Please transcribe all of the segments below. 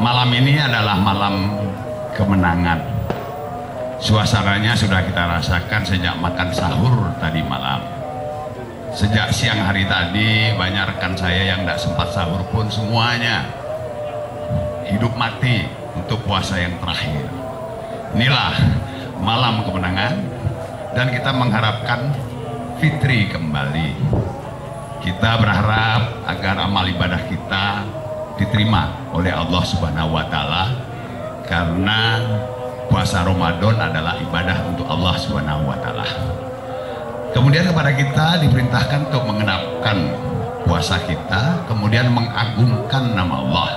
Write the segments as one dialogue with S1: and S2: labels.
S1: Malam ini adalah malam kemenangan. Suasananya sudah kita rasakan sejak makan sahur tadi malam. Sejak siang hari tadi banyak rekan saya yang tidak sempat sahur pun semuanya hidup mati untuk puasa yang terakhir. Inilah malam kemenangan dan kita mengharapkan fitri kembali. Kita berharap agar amal ibadah kita diterima oleh Allah Subhanahu wa Ta'ala, karena puasa Ramadan adalah ibadah untuk Allah Subhanahu wa Ta'ala. Kemudian kepada kita diperintahkan untuk mengenapkan puasa kita, kemudian mengagungkan nama Allah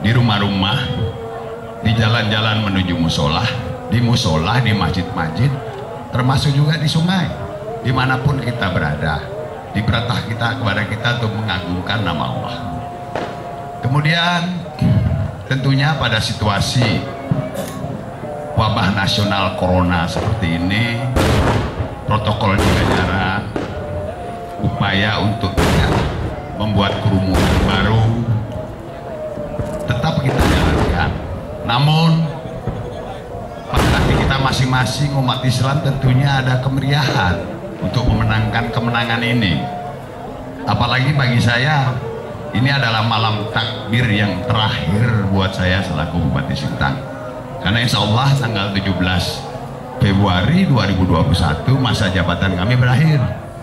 S1: di rumah-rumah, di jalan-jalan menuju musola, di masjid-masjid, termasuk juga di sungai, dimanapun kita berada. Diperintah kita kepada kita untuk mengagungkan nama Allah. Kemudian tentunya pada situasi wabah nasional corona seperti ini, protokol jaga jarak, upaya untuk tidak membuat kerumunan baru tetap kita jalankan. Namun pada hati kita masing-masing umat Islam tentunya ada kemeriahan untuk memenangkan kemenangan ini. Apalagi bagi saya ini adalah malam takbir yang terakhir buat saya selaku Bupati Sintang, karena insya Allah tanggal 17 Februari 2021 masa jabatan kami berakhir.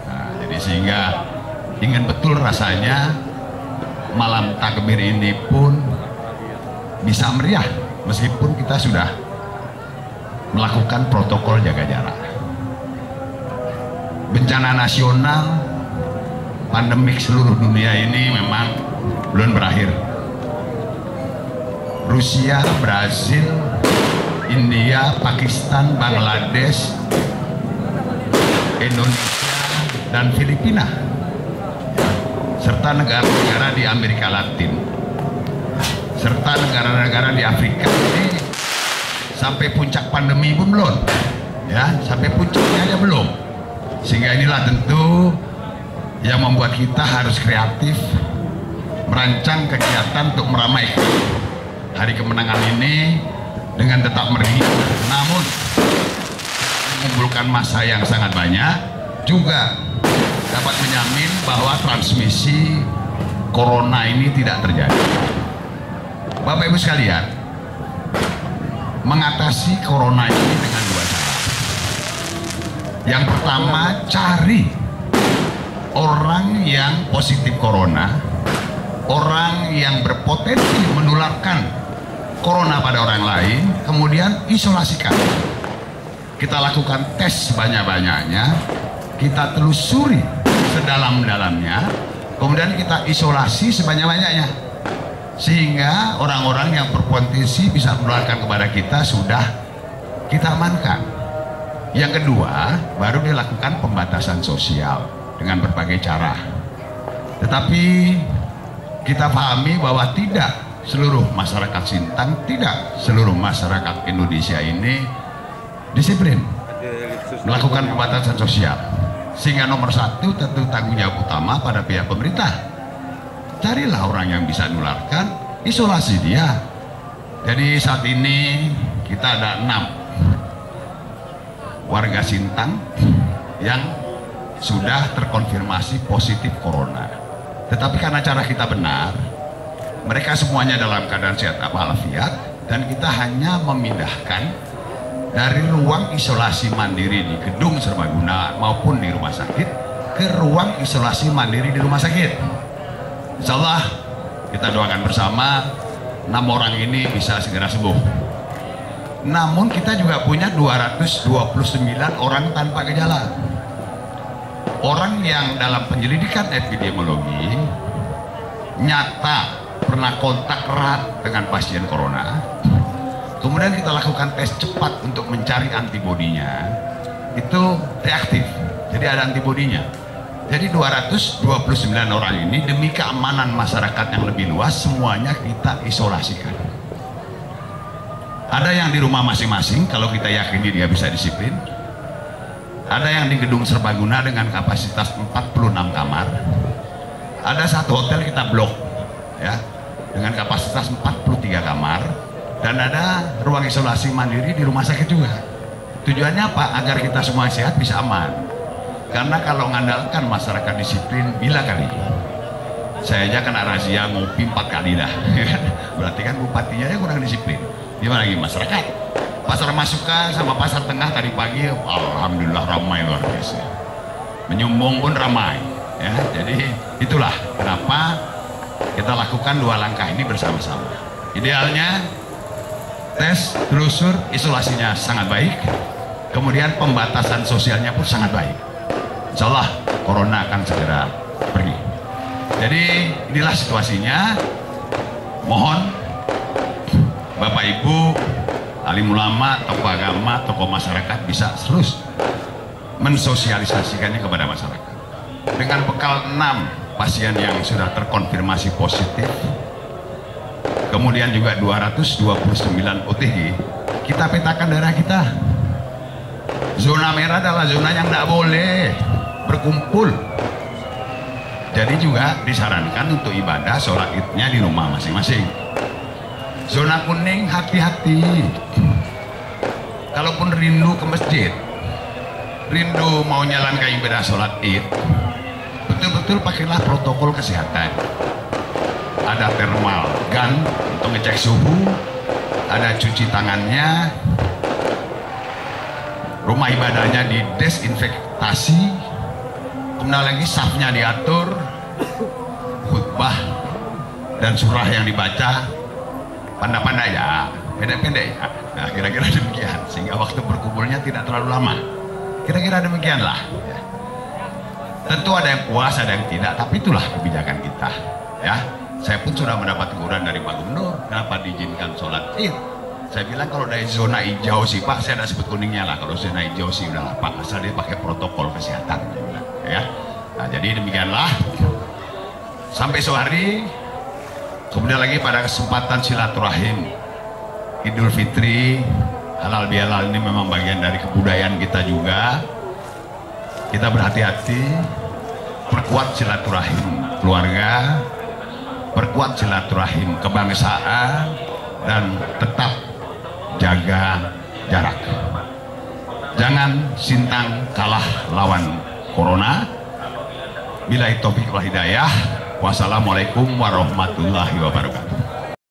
S1: Nah, jadi sehingga ingin betul rasanya malam takbir ini pun bisa meriah meskipun kita sudah melakukan protokol jaga jarak. Bencana nasional, pandemik seluruh dunia ini memang belum berakhir. Rusia, Brazil, India, Pakistan, Bangladesh, Indonesia, dan Filipina, serta negara-negara di Amerika Latin, serta negara-negara di Afrika ini sampai puncak pandemi pun belum, ya, sampai puncaknya aja belum. Sehingga inilah tentu yang membuat kita harus kreatif merancang kegiatan untuk meramaikan hari kemenangan ini dengan tetap meriah, namun mengumpulkan massa yang sangat banyak, juga dapat menjamin bahwa transmisi corona ini tidak terjadi. Bapak Ibu sekalian, mengatasi corona ini dengan dua cara. Yang pertama, cari orang yang positif corona, orang yang berpotensi menularkan corona pada orang lain, kemudian isolasikan. Kita lakukan tes sebanyak-banyaknya, kita telusuri sedalam-dalamnya, kemudian kita isolasi sebanyak-banyaknya, sehingga orang-orang yang berpotensi bisa menularkan kepada kita sudah kita amankan. Yang kedua, baru dilakukan pembatasan sosial dengan berbagai cara. Tetapi kita pahami bahwa tidak seluruh masyarakat Sintang, tidak seluruh masyarakat Indonesia ini disiplin melakukan pembatasan sosial. Sehingga nomor satu tentu tanggung jawab utama pada pihak pemerintah. Carilah orang yang bisa menularkan, isolasi dia. Jadi saat ini kita ada 6 warga Sintang yang sudah terkonfirmasi positif corona. Tetapi karena cara kita benar, mereka semuanya dalam keadaan sehat walafiat, dan kita hanya memindahkan dari ruang isolasi mandiri di gedung serbaguna maupun di rumah sakit ke ruang isolasi mandiri di rumah sakit. Insya Allah kita doakan bersama 6 orang ini bisa segera sembuh. Namun kita juga punya 229 orang tanpa gejala. Orang yang dalam penyelidikan epidemiologi nyata pernah kontak erat dengan pasien corona, kemudian kita lakukan tes cepat untuk mencari antibodinya, itu reaktif, jadi ada antibodinya. Jadi 229 orang ini demi keamanan masyarakat yang lebih luas semuanya kita isolasikan. Ada yang di rumah masing-masing kalau kita yakini dia bisa disiplin. Ada yang di gedung serbaguna dengan kapasitas 46 kamar. Ada satu hotel kita blok ya dengan kapasitas 43 dan ada ruang isolasi mandiri di rumah sakit juga. Tujuannya apa? Agar kita semua sehat bisa aman. Karena kalau mengandalkan masyarakat disiplin, bila kali saya aja kena razia ngopi 4 kali dah. Berarti kan bupatinya aja kurang disiplin. Gimana lagi masyarakat? Pasar Masukan sama Pasar Tengah tadi pagi, alhamdulillah ramai luar biasa. Menyumbung pun ramai. Ya, jadi itulah kenapa kita lakukan 2 langkah ini bersama-sama. Idealnya tes, telusur, isolasinya sangat baik. Kemudian pembatasan sosialnya pun sangat baik. Insya Allah corona akan segera pergi. Jadi inilah situasinya. Mohon Bapak Ibu, alim ulama, tokoh agama, tokoh masyarakat bisa terus mensosialisasikannya kepada masyarakat. Dengan bekal 6 pasien yang sudah terkonfirmasi positif, kemudian juga 229 OTG, kita petakan daerah kita. Zona merah adalah zona yang tidak boleh berkumpul. Jadi juga disarankan untuk ibadah sholat idnya di rumah masing-masing. Zona kuning hati-hati. Kalaupun rindu ke masjid, rindu mau jalankan ibadah sholat id, betul-betul pakailah protokol kesehatan. Ada thermal gun untuk ngecek suhu, ada cuci tangannya, rumah ibadahnya didesinfektasi, kemudian lagi safnya diatur, khutbah dan surah yang dibaca pandai-pandai ya, pendek-pendek ya. Nah, kira-kira demikian, sehingga waktu berkumpulnya tidak terlalu lama. Kira-kira demikianlah. Ya. Tentu ada yang puas, ada yang tidak, tapi itulah kebijakan kita. Ya, saya pun sudah mendapat teguran dari Pak Gubernur, kenapa diizinkan sholat id. Saya bilang kalau dari zona hijau sih Pak, saya tidak sebut kuningnya lah. Kalau zona hijau sih udahlah Pak, asal dia pakai protokol kesehatan. Ya, nah jadi demikianlah. Sampai sehari, kemudian lagi pada kesempatan silaturahim Idul Fitri, halal bihalal ini memang bagian dari kebudayaan kita juga. Kita berhati-hati, perkuat silaturahim keluarga, perkuat silaturahim kebangsaan, dan tetap jaga jarak. Jangan sintang kalah lawan corona. Billahi taufiq wal hidayah. Wassalamualaikum warahmatullahi wabarakatuh.